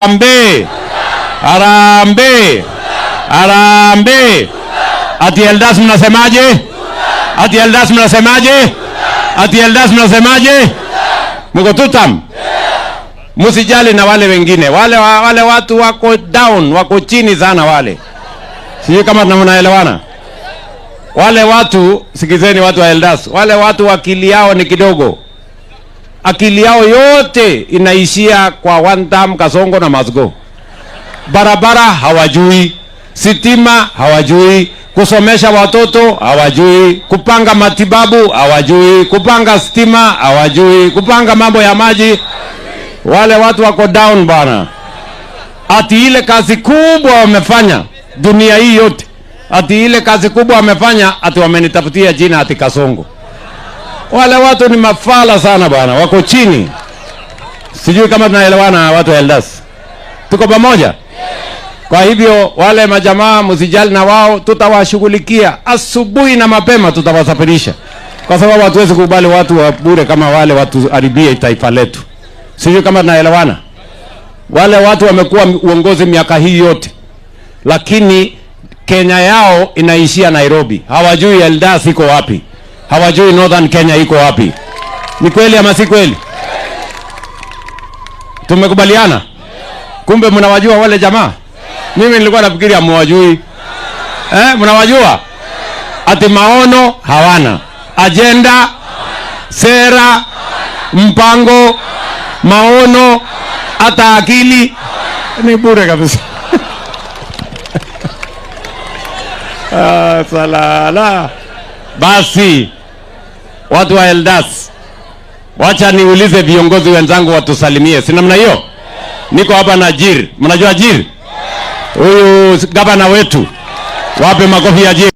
Harambee! Harambee! Harambee! Ati Eldas mnasemaje? Ati Eldas mnasemaje? Ati Eldas mnasemaje? Mko tutam? Msijali na wale wengine. Wale watu wako down, wako chini sana wale. Sijui kama mnaelewana. Wale watu, sikizeni watu wa Eldas, wale watu akili yao ni kidogo. Akili yao yote inaishia kwa one term Kasongo na Masgo. Barabara hawajui, sitima hawajui, kusomesha watoto hawajui, kupanga matibabu hawajui, kupanga stima hawajui, kupanga mambo ya maji. Wale watu wako down bana. Ati ile kazi kubwa wamefanya dunia hii yote. Ati ile kazi kubwa wamefanya, ati wamenitafutia jina ati Kasongo. Wale watu ni mafala sana bana, wako chini. Sijui kama tunaelewana watu wa Eldas. Tuko pamoja? Kwa hivyo wale majamaa msijali na wao, tutawashughulikia asubuhi na mapema, tutawasafirisha. Kwa sababu hatuwezi kubali watu wa bure kama wale watu haribie taifa letu. Sijui kama tunaelewana. Wale watu wamekuwa uongozi miaka hii yote, lakini Kenya yao inaishia Nairobi. Hawajui Eldas iko wapi. Hawajui Northern Kenya iko wapi. Ni kweli ama si kweli? Tumekubaliana? Kumbe mnawajua wale jamaa? Mimi nilikuwa nafikiri hamwajui. Mnawajua? Ati maono hawana, agenda, sera, mpango, maono, hata akili ni bure kabisa. Salala. Basi watu wa Eldas, wacha niulize viongozi wenzangu watusalimie. Si namna hiyo? Niko hapa na Jir. Mnajua Jir? Huyu gavana wetu. Wape makofi ya Jir.